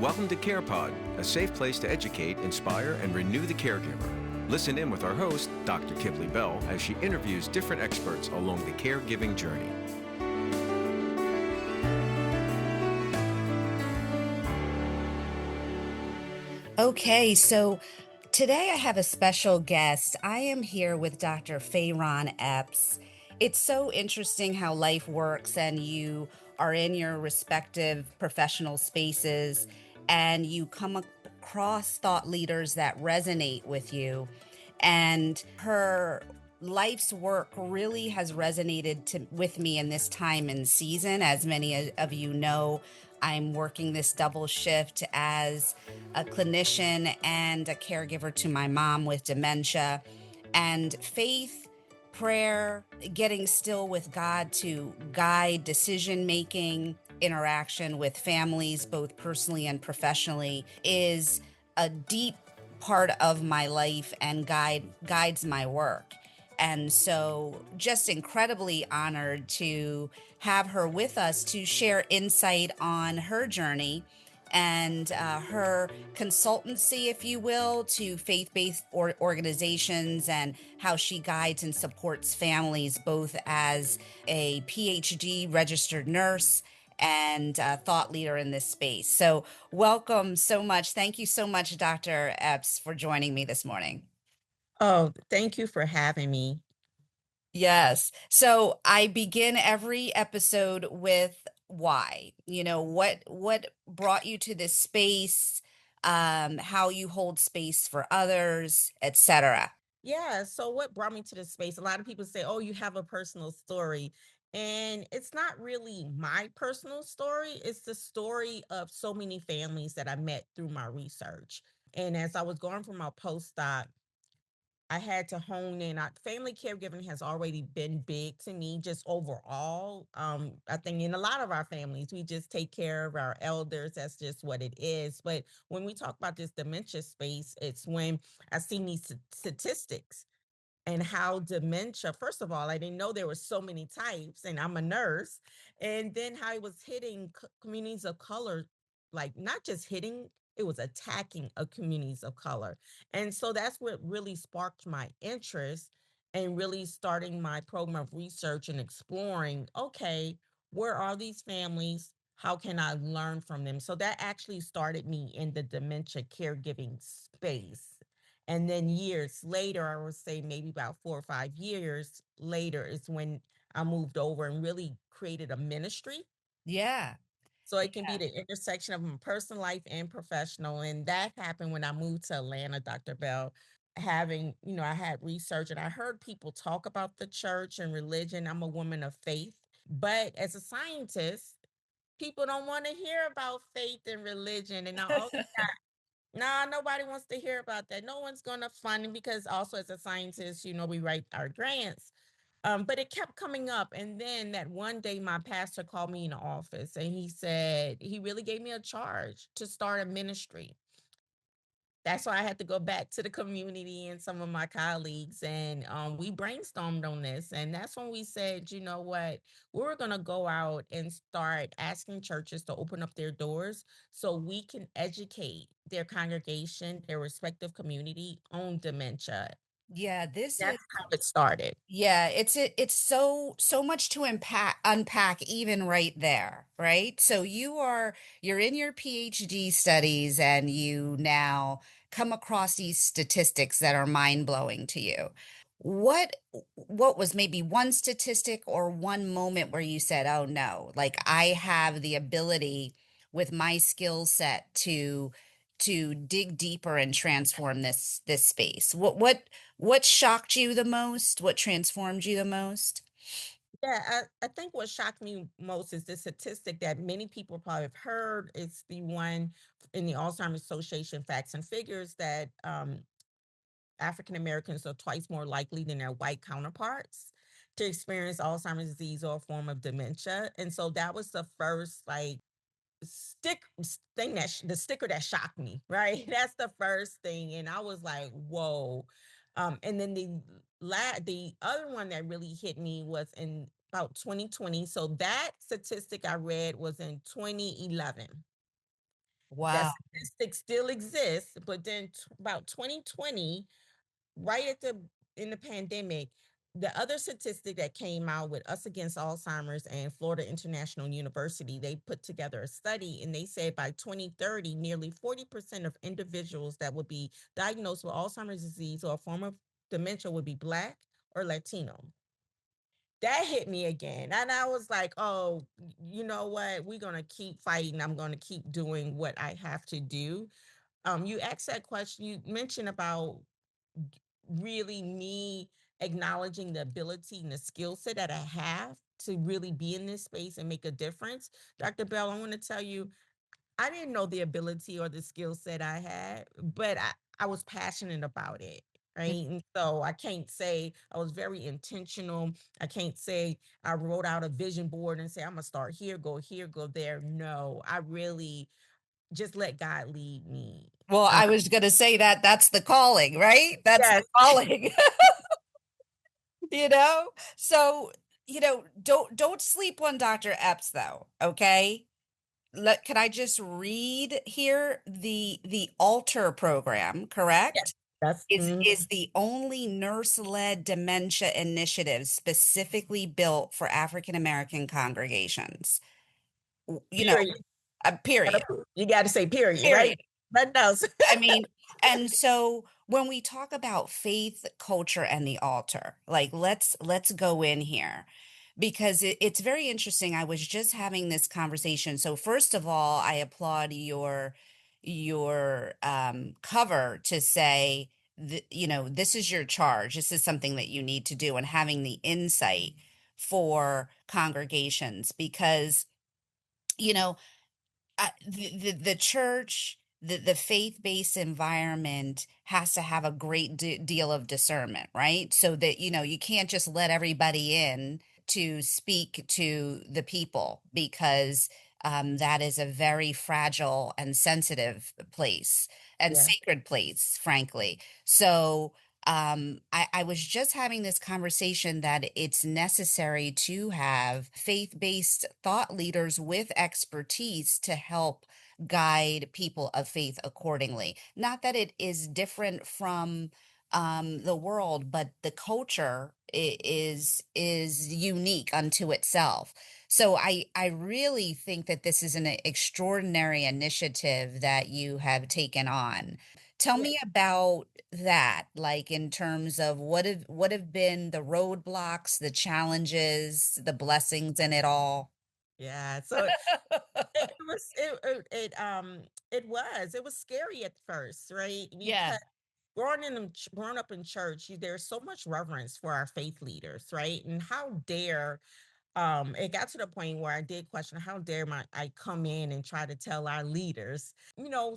Welcome to carePOD, a safe place to educate, inspire, and renew the caregiver. Listen in with our host, Dr. Kiplee Bell, as she interviews different experts along the caregiving journey. Okay, so today I have a special guest. I am here with Dr. Fayron Epps. It's so interesting how life works, and you are in your respective professional spaces and you come across thought leaders that resonate with you. And her life's work really has resonated with me in this time and season. As many of you know, I'm working this double shift as a clinician and a caregiver to my mom with dementia. And faith, prayer, getting still with God to guide decision making, interaction with families, both personally and professionally, is a deep part of my life and guides my work. And so, just incredibly honored to have her with us to share insight on her journey and her consultancy, if you will, to faith-based organizations, and how she guides and supports families both as a PhD registered nurse and a thought leader in this space. So welcome so much. Thank you so much, Dr. Epps, for joining me this morning. Oh, thank you for having me. Yes. So I begin every episode with why. What brought you to this space, how you hold space for others, etc. Yeah, so what brought me to this space? A lot of people say, "Oh, you have a personal story." And it's not really my personal story, it's the story of so many families that I met through my research. And as I was going for my postdoc, I had to hone in. Family caregiving has already been big to me, just overall. I think in a lot of our families, we just take care of our elders. That's just what it is. But when we talk about this dementia space, it's when I see these statistics and how dementia, first of all, I didn't know there were so many types, and I'm a nurse, and then how it was hitting communities of color, like not just hitting, it was attacking communities of color. And so that's what really sparked my interest and really starting my program of research and exploring, okay, where are these families? How can I learn from them? So that actually started me in the dementia caregiving space. And then years later, I would say maybe about 4 or 5 years later, is when I moved over and really created a ministry. Yeah. So it can be Yeah. the intersection of my personal life and professional. And that happened when I moved to Atlanta, Dr. Bell. I had research and I heard people talk about the church and religion. I'm a woman of faith. But as a scientist, people don't want to hear about faith and religion. And I nah, nobody wants to hear about that. No one's gonna fund it because also as a scientist, we write our grants. But it kept coming up. And then that one day my pastor called me in the office and he said he really gave me a charge to start a ministry. That's why I had to go back to the community and some of my colleagues, and we brainstormed on this. And that's when we said, you know what, we're going to go out and start asking churches to open up their doors so we can educate their congregation, their respective community on dementia. Yeah, this is That's how it started. Yeah, it's so much to unpack even right there, right? So you're in your PhD studies and you now come across these statistics that are mind-blowing to you. What what was maybe one statistic or one moment where you said, "Oh no, like I have the ability with my skill set to dig deeper and transform this space." What shocked you the most? What transformed you the most? Yeah, I think what shocked me most is the statistic that many people probably have heard. It's the one in the Alzheimer's Association facts and figures that African Americans are twice more likely than their white counterparts to experience Alzheimer's disease or a form of dementia. And so that was the first thing the sticker that shocked me, right? That's the first thing. And I was like, whoa. And then the other one that really hit me was in about 2020. So that statistic I read was in 2011. That Wow. statistic still exists, but then about 2020, right at the in the pandemic, the other statistic that came out with Us Against Alzheimer's and Florida International University, they put together a study and they said by 2030, nearly 40% of individuals that would be diagnosed with Alzheimer's disease or a form of dementia would be Black or Latino. That hit me again. And I was like, oh, you know what? We're going to keep fighting. I'm going to keep doing what I have to do. You asked that question, you mentioned about really me acknowledging the ability and the skill set that I have to really be in this space and make a difference. Dr. Bell, I want to tell you, I didn't know the ability or the skill set I had, but I was passionate about it. Right. And so I can't say I was very intentional. I can't say I wrote out a vision board and say, I'm going to start here, go there. No, I really just let God lead me. Well, Uh, I was going to say that that's the calling, right? That's the yes, calling. you know? So, don't sleep on Dr. Epps though, okay? Can I just read here the Alter program, yes, correct? that's Is the only nurse-led dementia initiative specifically built for African American congregations. You know, period. period. You got to say period, right? Period. Nothing else. I mean, and so when we talk about faith, culture, and the altar, like let's go in here because it's very interesting. I was just having this conversation. So first of all, I applaud your cover to say that, this is your charge. This is something that you need to do, and having the insight for congregations because you know the church, the faith-based environment has to have a great deal of discernment, right? So that you can't just let everybody in to speak to the people because that is a very fragile and sensitive place and Yeah. sacred place, frankly. So I was just having this conversation that it's necessary to have faith based thought leaders with expertise to help guide people of faith accordingly. Not that it is different from the world, but the culture is unique unto itself. So I really think that this is an extraordinary initiative that you have taken on. Tell Yeah. me about that, like in terms of what have been the roadblocks, the challenges, the blessings in it all. Yeah. So it was scary at first, right? Yeah. Because growing up in church, there's so much reverence for our faith leaders, right? And how dare it got to the point where I did question how dare I come in and try to tell our leaders,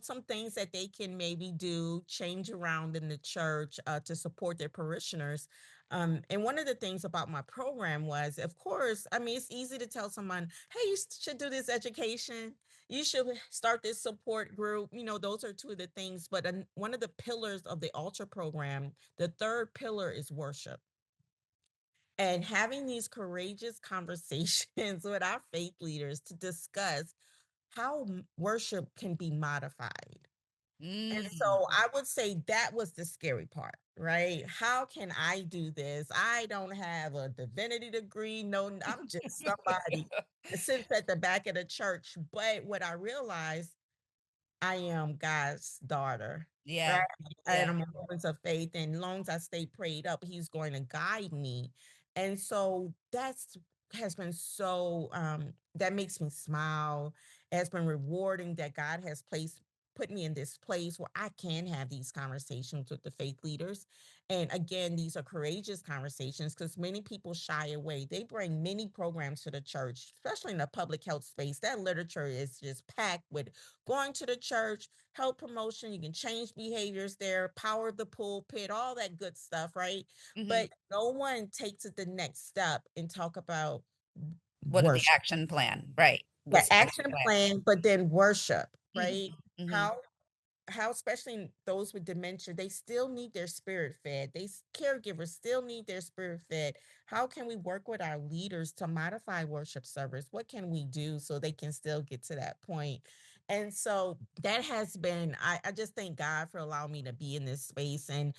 some things that they can maybe do, change around in the church to support their parishioners. And one of the things about my program was, of course, I mean, it's easy to tell someone, hey, you should do this education. You should start this support group. Those are two of the things. But one of the pillars of the Altar program, the third pillar is worship, and having these courageous conversations with our faith leaders to discuss how worship can be modified. And Mm. so I would say that was the scary part, right? How can I do this? I don't have a divinity degree. No, I'm just somebody that sits at the back of the church. But what I realized, I am God's daughter, Yeah. right? Yeah. And I'm a woman of faith. And long as I stay prayed up, He's going to guide me. And so that's has been so that makes me smile. It has been rewarding that God has put me in this place where I can have these conversations with the faith leaders. And again, these are courageous conversations because many people shy away. They bring many programs to the church, especially in the public health space. That literature is just packed with going to the church, health promotion, you can change behaviors there, power of the pulpit, all that good stuff, right? hmm But no one takes it the next step and talk about What are the worship. action plan? Right. Yeah, What's the action action plan? plan, but then worship, hmm right? hmm How especially those with dementia, they still need their spirit fed. Caregivers still need their spirit fed. How can we work with our leaders to modify worship service? What can we do so they can still get to that point? And so that has been, I just thank God for allowing me to be in this space. And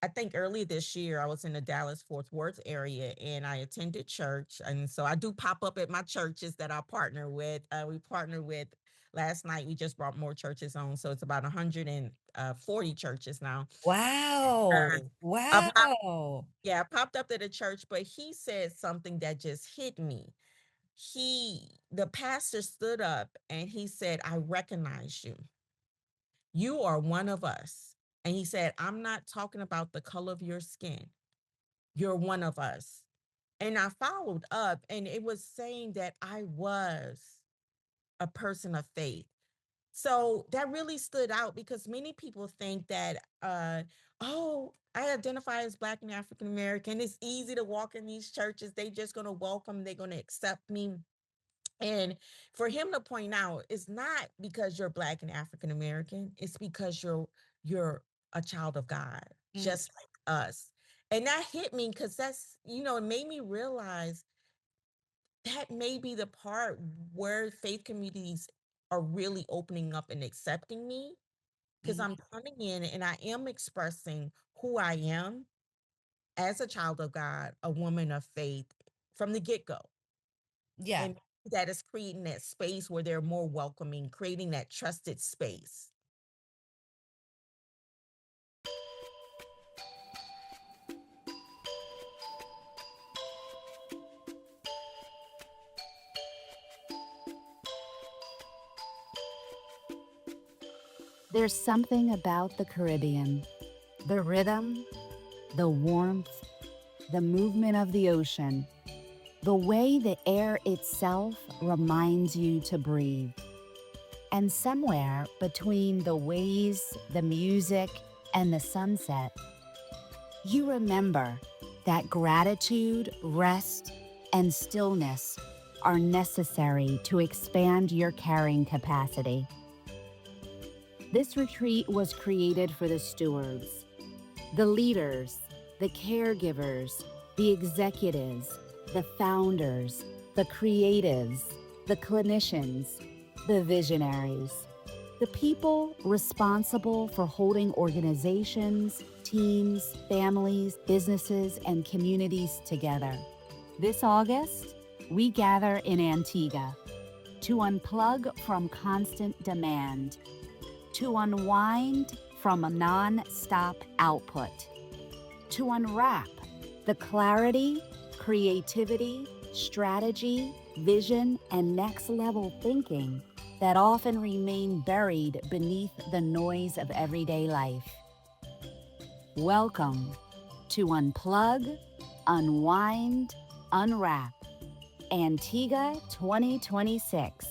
I think earlier this year, I was in the Dallas Fort Worth area and I attended church. And so I do pop up at my churches that I partner with. We partner with, last night, we just brought more churches on. So it's about 140 churches now. Uh, Wow. I pop, Wow. yeah, I popped up at a church, but he said something that just hit me. The pastor stood up and he said, I recognize you. You are one of us. And he said, I'm not talking about the color of your skin. You're one of us. And I followed up, and it was saying that I was a person of faith. So that really stood out because many people think that, oh, I identify as Black and African American. It's easy to walk in these churches. They just going to welcome, they're going to accept me. And for him to point out, it's not because you're Black and African American, it's because you're a child of God, Mm, just like us. And that hit me because it made me realize that may be the part where faith communities are really opening up and accepting me, because mm. I'm coming in and I am expressing who I am as a child of God, a woman of faith from the get-go. Yeah. And that is creating that space where they're more welcoming, creating that trusted space. There's something about the Caribbean, the rhythm, the warmth, the movement of the ocean, the way the air itself reminds you to breathe. And somewhere between the waves, the music, and the sunset, you remember that gratitude, rest, and stillness are necessary to expand your carrying capacity. This retreat was created for the stewards, the leaders, the caregivers, the executives, the founders, the creatives, the clinicians, the visionaries, the people responsible for holding organizations, teams, families, businesses, and communities together. This August, we gather in Antigua to unplug from constant demand, to unwind from a non-stop output, to unwrap the clarity, creativity, strategy, vision, and next-level thinking that often remain buried beneath the noise of everyday life. Welcome to Unplug, Unwind, Unwrap, Antigua 2026,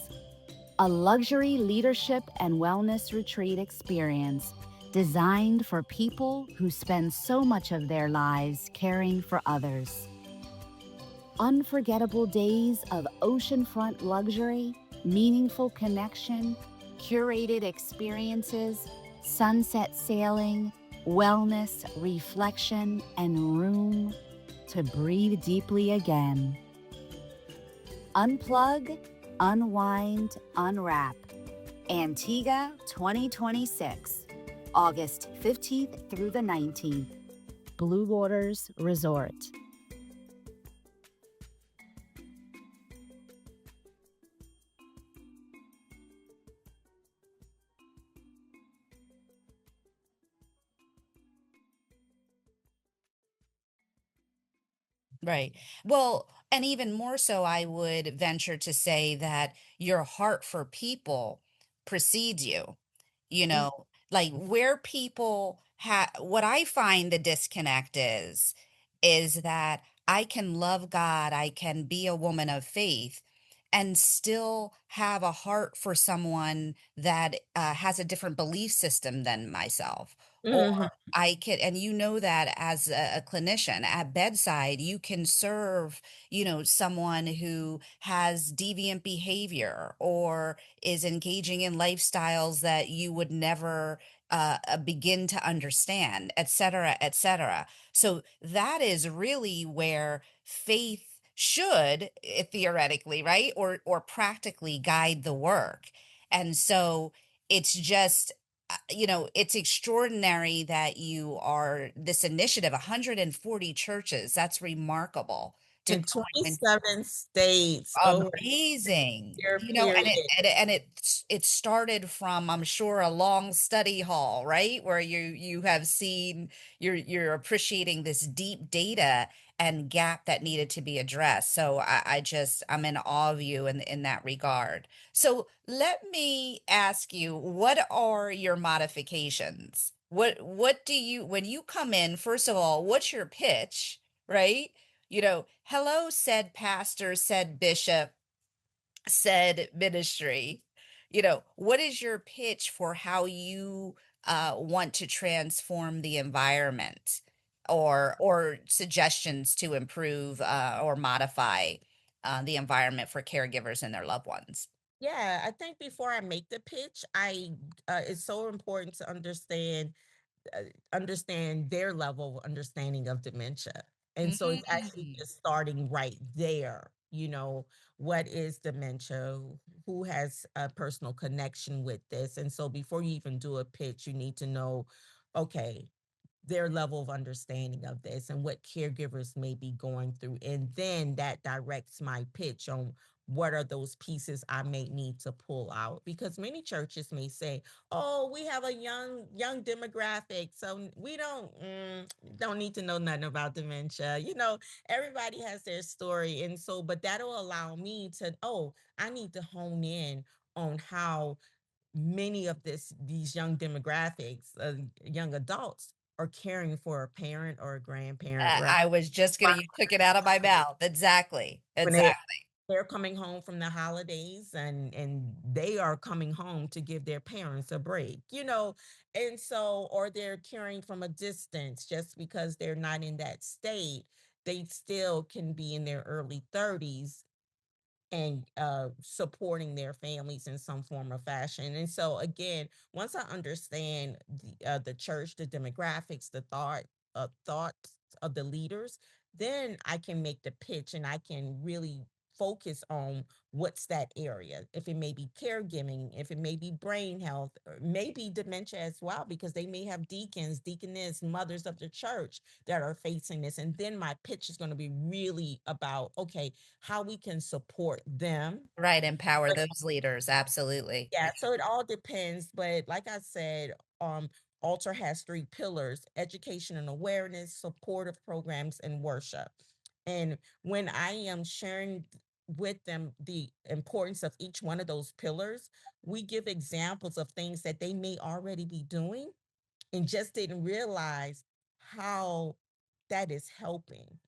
a luxury leadership and wellness retreat experience designed for people who spend so much of their lives caring for others. Unforgettable days of oceanfront luxury, meaningful connection, curated experiences, sunset sailing, wellness, reflection, and room to breathe deeply again. Unplug, Unwind, Unwrap. Antigua 2026, August 15th through the 19th. Blue Waters Resort. Right. Well, and even more so, I would venture to say that your heart for people precedes you. You Mm, know, like where people have, what I find the disconnect is that I can love God, I can be a woman of faith, and still have a heart for someone that has a different belief system than myself. Or mhm, I can, and you know that as a clinician at bedside, you can serve, someone who has deviant behavior or is engaging in lifestyles that you would never begin to understand, et cetera, et cetera. So that is really where faith should, theoretically, right, or practically guide the work. And so it's just, it's extraordinary that you are this initiative, 140 churches. That's remarkable to In go and 27 states over amazing. a year And period. it started from, I'm sure, a long study hall, right? Where you have seen, you're appreciating this deep data and gap that needed to be addressed. So I'm in awe of you in that regard. So let me ask you, what are your modifications? What do you, when you come in, first of all, what's your pitch, right? Hello, said pastor, said bishop, said ministry. What is your pitch for how you want to transform the environment, or suggestions to improve or modify the environment for caregivers and their loved ones? Yeah, I think before I make the pitch, it's so important to uh, understand their level of understanding of dementia. And so it's actually Mm. just starting right there. What is dementia? Who has a personal connection with this? And so before you even do a pitch, you need to know, okay, their level of understanding of this and what caregivers may be going through. And then that directs my pitch on what are those pieces I may need to pull out, because many churches may say, "Oh, we have a young demographic, so we don't need to know nothing about dementia." Everybody has their story, and so but that'll allow me to, oh, I need to hone in on how many of these young demographics, young adults, are caring for a parent or a grandparent, right? I was just gonna, you took it out of my mouth. Exactly. When Exactly. they're coming home from the holidays, and they are coming home to give their parents a break, and so, or they're caring from a distance just because they're not in that state. They still can be in their early 30s and supporting their families in some form or fashion. And so, again, once I understand the church, the demographics, the thoughts of the leaders, then I can make the pitch and I can really focus on what's that area. If it may be caregiving, if it may be brain health, or maybe dementia as well, because they may have deacons, deaconess, mothers of the church that are facing this. And then my pitch is going to be really about, okay, how we can support them. Right. Empower But those leaders. Absolutely. yeah, so it all depends. But like I said, Alter has three pillars: education and awareness, supportive programs, and worship. And when I am sharing with them the importance of each one of those pillars, we give examples of things that they may already be doing and just didn't realize how that is helping.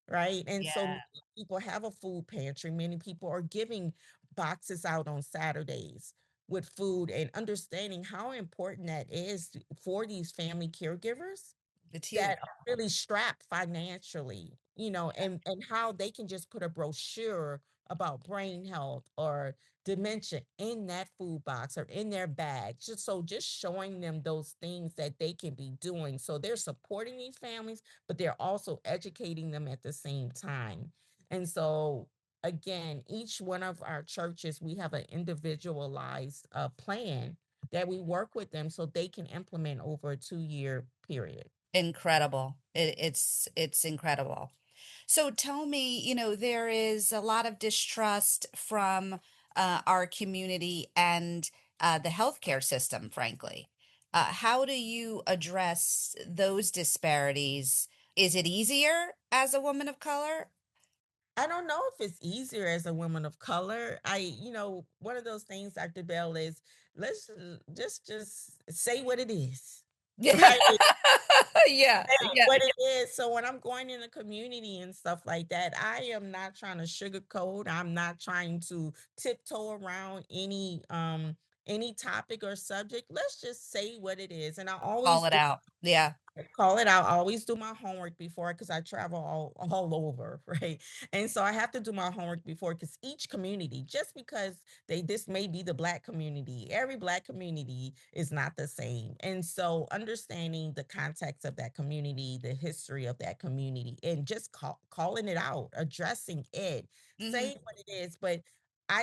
Right. And so Yeah. many people have a food pantry. Many people are giving boxes out on Saturdays with food, and understanding how important that is for these family caregivers It's huge. that are really strapped financially, and how they can just put a brochure about brain health or dementia in that food box or in their bag. Just showing them those things that they can be doing. So they're supporting these families, but they're also educating them at the same time. And so, again, each one of our churches, we have an individualized plan that we work with them so they can implement over a 2-year period. Incredible. It's incredible. So tell me, there is a lot of distrust from our community and the healthcare system, frankly. How do you address those disparities? Is it easier as a woman of color? I don't know if it's easier as a woman of color. One of those things, Dr. Bell, is let's just say what it is, right? Yeah, yeah. What it is. So when I'm going in the community and stuff like that, I am not trying to sugarcoat. I'm not trying to tiptoe around any topic or subject. Let's just say what it is. And I Call always it do out. Yeah. call it out. I always do my homework before because I travel all over, right? And so I have to do my homework before, because each community, just because this may be the Black community, every Black community is not the same. And so understanding the context of that community, the history of that community, and just calling it out, addressing it, Hmm. saying what it is. But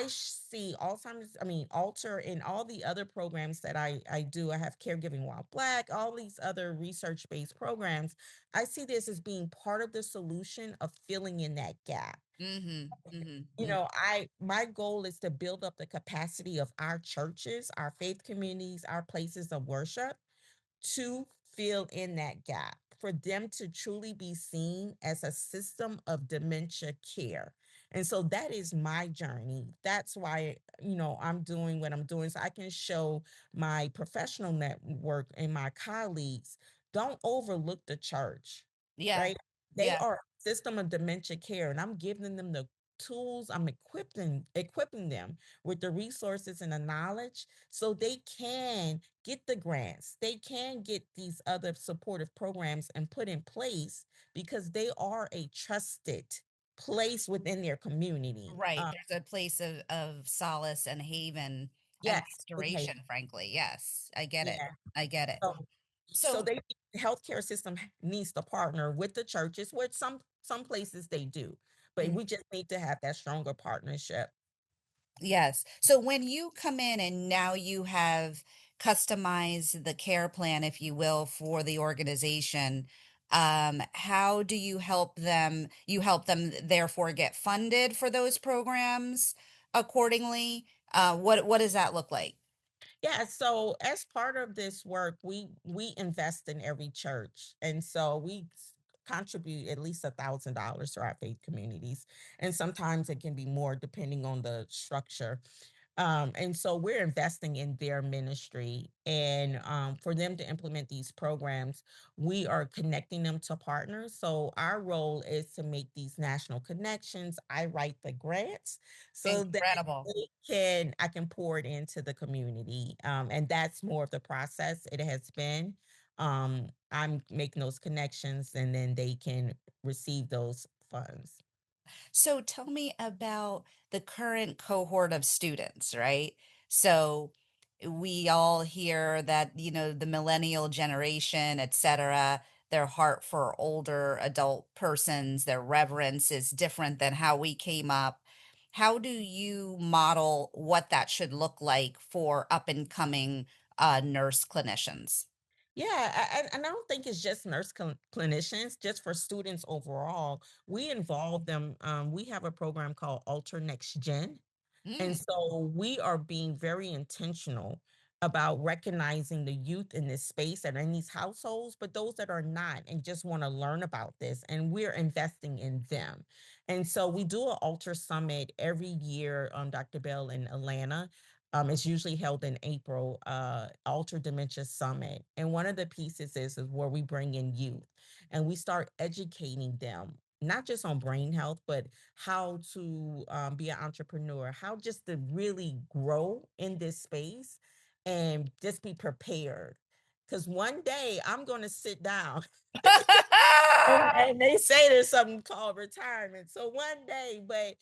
see Alzheimer's, Alter, and all the other programs that I do. I have Caregiving While Black, all these other research-based programs. I see this as being part of the solution of filling in that gap. Mm-hmm. Mm-hmm. You know, my goal is to build up the capacity of our churches, our faith communities, our places of worship to fill in that gap, for them to truly be seen as a system of dementia care. And so that is my journey. That's why, I'm doing what I'm doing, so I can show my professional network and my colleagues, don't overlook the church, Yeah. right? They Yeah. are a system of dementia care, and I'm giving them the tools. I'm equipping them with the resources and the knowledge so they can get the grants, they can get these other supportive programs and put in place, because they are a trusted place within their community. Right. There's a place of solace and haven and Yes, okay, restoration, frankly. Yes. I get it. yeah. I get it. So, so So, they the healthcare system needs to partner with the churches, which some places they do, but mm, we just need to have that stronger partnership. yes. So when you come in and now you have customized the care plan, if you will, for the organization, how do you help them? You help them therefore get funded for those programs accordingly. What does that look like? Yeah, so as part of this work, we invest in every church, and so contribute at least $1,000 to our faith communities, and sometimes it can be more depending on the structure. And so we're investing in their ministry, and for them to implement these programs, we are connecting them to partners. So our role is to make these national connections. I write the grants so that Incredible. I can pour it into the community. And that's more of the process it has been. I'm making those connections, and then they can receive those funds. So tell me about the current cohort of students, right? So we all hear that, the millennial generation, et cetera, their heart for older adult persons, their reverence is different than how we came up. How do you model what that should look like for up and coming nurse clinicians? Yeah, and I don't think it's just clinicians, just for students overall. We involve them. We have a program called Alter Next Gen, and Mm, so we are being very intentional about recognizing the youth in this space that are in these households, but those that are not and just want to learn about this. And we're investing in them. And so we do an Alter Summit every year, Dr. Bell, in Atlanta. It's usually held in April, Alter Dementia Summit. And one of the pieces is where we bring in youth and we start educating them, not just on brain health, but how to be an entrepreneur, how just to really grow in this space and just be prepared. Because one day I'm going to sit down and they say there's something called retirement. So one day, but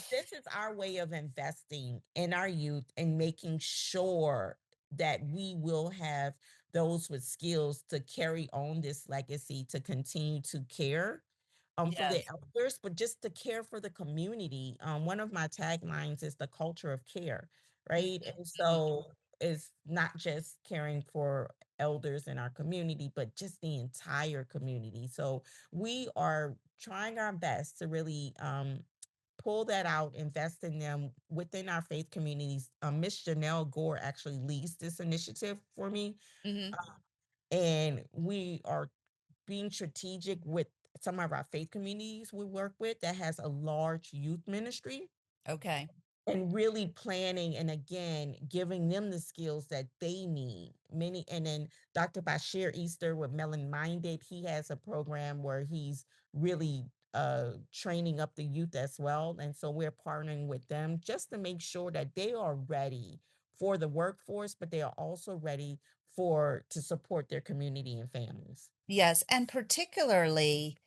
this is our way of investing in our youth and making sure that we will have those with skills to carry on this legacy, to continue to care for the Yes. elders, but just to care for the community. One of my taglines is the culture of care, right? And Mhm. so it's not just caring for elders in our community, but just the entire community. So we are trying our best to really pull that out, invest in them within our faith communities. Miss Janelle Gore actually leads this initiative for me. Mhm. And we are being strategic with some of our faith communities we work with that has a large youth ministry, Okay. and really planning and again giving them the skills that they need. Many, and then Dr. Bashir Easter with Melon Minded, he has a program where he's really training up the youth as well. And so we're partnering with them just to make sure that they are ready for the workforce, but they are also ready for to support their community and families. Yes, and particularly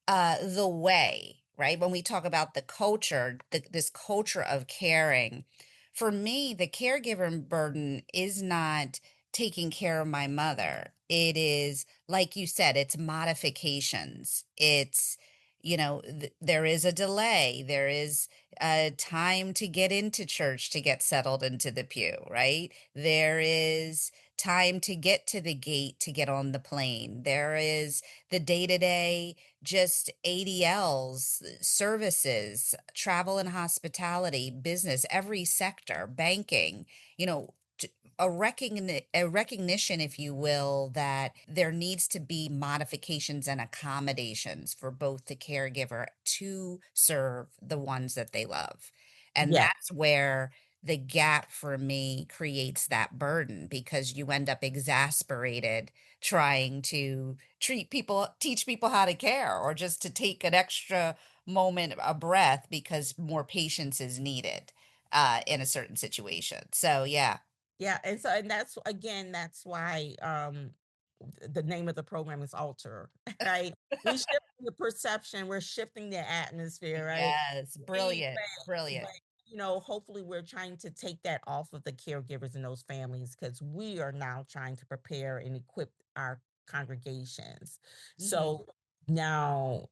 the way, right? When we talk about the culture, this culture of caring, for me, the caregiver burden is not taking care of my mother. It is, like you said, it's modifications. It's, there is a delay. There is a time to get into church to get settled into the pew, right? There is time to get to the gate to get on the plane. There is the day to day, just ADLs, services, travel and hospitality, business, every sector, banking, you know, a recognition, if you will, that there needs to be modifications and accommodations for both the caregiver to serve the ones that they love. And Yeah. that's where the gap for me creates that burden, because you end up exasperated trying to teach people how to care, or just to take an extra moment, a breath, because more patience is needed in a certain situation. So, yeah. Yeah, and that's again, that's why the name of the program is Alter, right? We shift the perception, we're shifting the atmosphere, right? Yes, We brilliant, but brilliant. hopefully we're trying to take that off of the caregivers and those families, because we are now trying to prepare and equip our congregations. Mhm. So now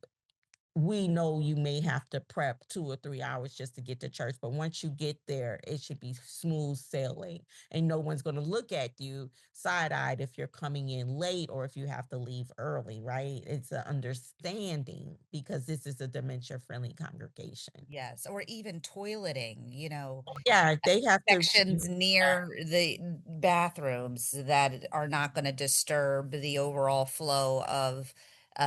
we know you may have to prep 2 or 3 hours just to get to church, but once you get there, it should be smooth sailing, and no one's going to look at you side-eyed if you're coming in late or if you have to leave early, right? It's an understanding, because this is a dementia-friendly congregation. Yes, or even toileting, Yeah, they have to. sections near the bathrooms that are not going to disturb the overall flow of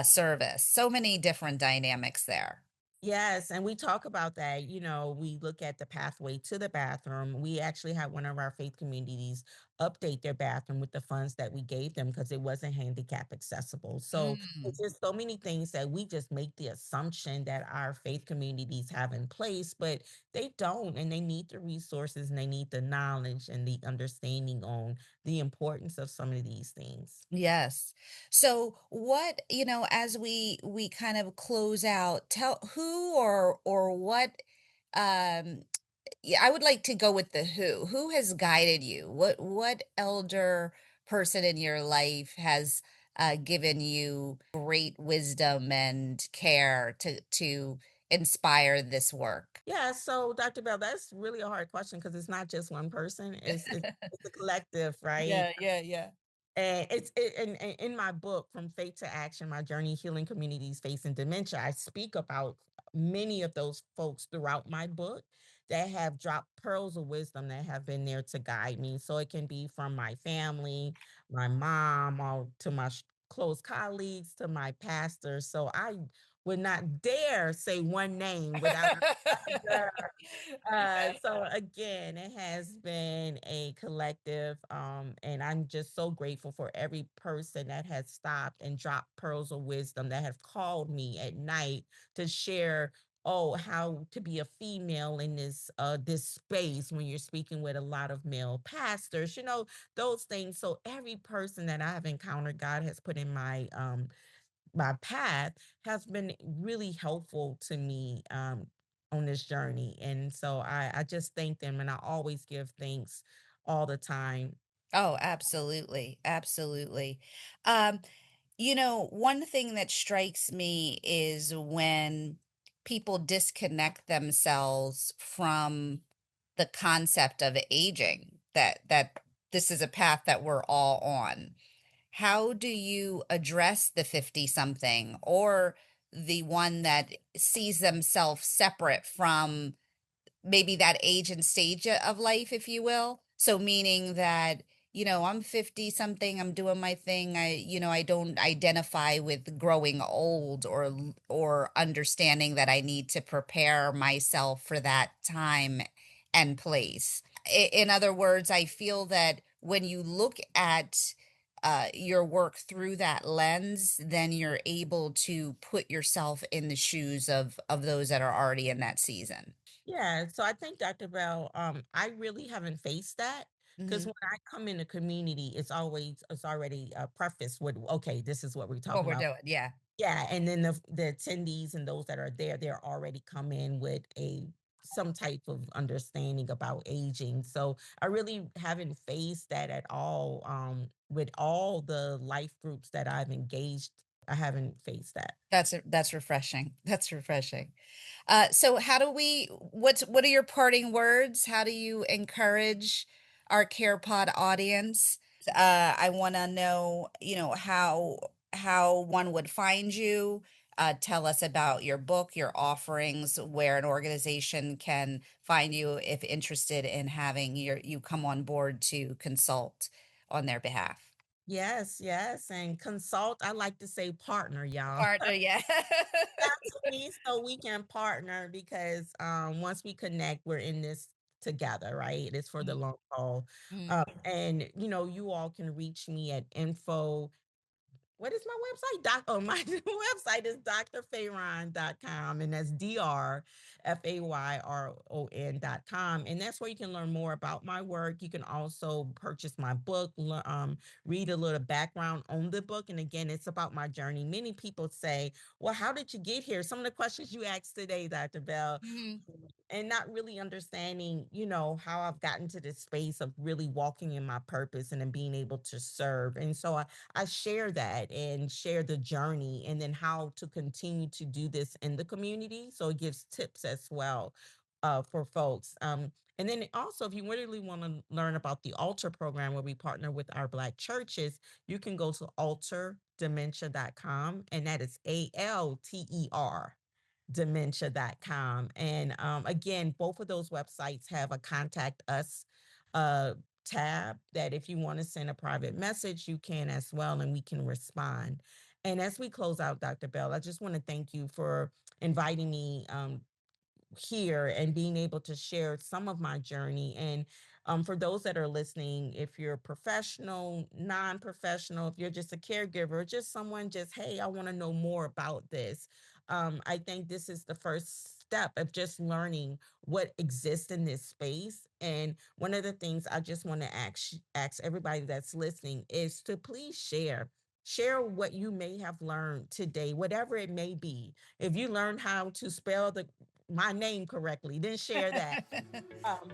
service. So many different dynamics there. Yes, and we talk about that. We look at the pathway to the bathroom. We actually had one of our faith communities update their bathroom with the funds that we gave them, because it wasn't handicap accessible. So it's Mm. just so many things that we just make the assumption that our faith communities have in place, but they don't. And they need the resources, and they need the knowledge and the understanding on the importance of some of these things. Yes. So what, as we kind of close out, tell who or what um yeah, I would like to go with the who. Who has guided you? What elder person in your life has given you great wisdom and care to inspire this work? Yeah, so Dr. Bell, that's really a hard question, because it's not just one person. It's a collective, right? Yeah, yeah, yeah. And and in my book, From Faith to Action: My Journey Healing Communities Facing Dementia, I speak about many of those folks throughout my book that have dropped pearls of wisdom that have been there to guide me. So it can be from my family, my mom, or to my close colleagues, to my pastor. So I would not dare say one name without so again, it has been a collective, and I'm just so grateful for every person that has stopped and dropped pearls of wisdom, that have called me at night to share, oh, how to be a female in this space when you're speaking with a lot of male pastors, those things. So every person that I have encountered, God has put in my path, has been really helpful to me on this journey. And so I just thank them, and I always give thanks all the time. Oh, absolutely. Absolutely. Um, one thing that strikes me is when people disconnect themselves from the concept of aging, that this is a path that we're all on. How do you address the 50 something, or the one that sees themselves separate from maybe that age and stage of life, if you will? So meaning that, I'm 50 something, I'm doing my thing. I don't identify with growing old, or understanding that I need to prepare myself for that time and place. In other words, I feel that when you look at your work through that lens, then you're able to put yourself in the shoes of those that are already in that season. Yeah, so I think, Dr. Bell, I really haven't faced that, because Mhm. when I come in a community, it's already prefaced with, okay, this is what we're What talking we're about. doing, yeah. Yeah, and then the attendees and those that are there, they're already come in with a some type of understanding about aging. So I really haven't faced that at all, with all the life groups that I've engaged I haven't faced that. That's refreshing. That's refreshing. So how do we, what are your parting words? How do you encourage our CarePod audience? I want to know, how one would find you. Tell us about your book, your offerings, where an organization can find you if interested in having you come on board to consult on their behalf. Yes, yes. And consult, I like to say partner, y'all. Partner, yeah. To me so we can partner because once we connect, we're in this together, right? It's for the long haul. Mhm. And you all can reach me at info. What is my website? My website is drfayron.com, and that's drfayron.com. And that's where you can learn more about my work. You can also purchase my book, read a little background on the book. And again, it's about my journey. Many people say, well, how did you get here? Some of the questions you asked today, Dr. Bell, Mhm. and not really understanding, how I've gotten to this space of really walking in my purpose and then being able to serve. And so I share that and share the journey and then how to continue to do this in the community. So it gives tips as well for folks. And then also, if you really want to learn about the Alter program where we partner with our Black churches, you can go to alterdementia.com, and that is ALTER dementia.com. And again, both of those websites have a contact us tab that if you want to send a private message, you can as well, and we can respond. And as we close out, Dr. Bell, I just want to thank you for inviting me here and being able to share some of my journey. And for those that are listening, if you're professional, non-professional, if you're just a caregiver, just someone just, hey, I want to know more about this. I think this is the first step of just learning what exists in this space. And one of the things I just want to ask everybody that's listening is to please share what you may have learned today, whatever it may be. If you learned how to spell my name correctly, then share that.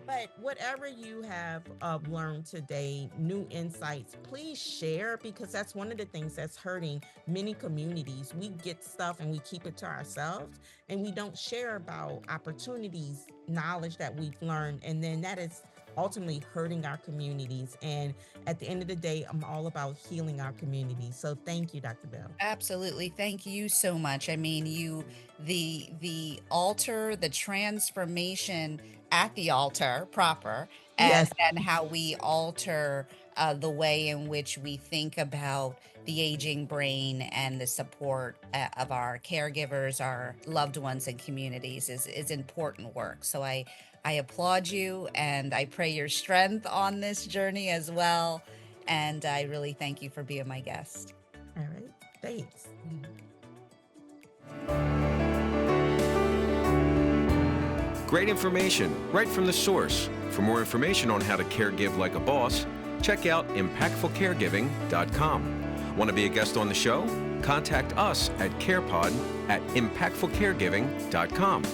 But whatever you have learned today, new insights, please share, because that's one of the things that's hurting many communities. We get stuff and we keep it to ourselves, and we don't share about opportunities, knowledge that we've learned. And then that is ultimately hurting our communities. And at the end of the day, I'm all about healing our communities. So thank you, Dr. Bell. Absolutely. Thank you so much. I mean, the altar, the transformation at the altar proper, Yes. and how we alter the way in which we think about the aging brain and the support of our caregivers, our loved ones, and communities is important work. So I applaud you, and I pray your strength on this journey as well. And I really thank you for being my guest. All right. Thanks. Great information right from the source. For more information on how to caregive like a boss, check out impactfulcaregiving.com. Want to be a guest on the show? Contact us at carePOD at impactfulcaregiving.com.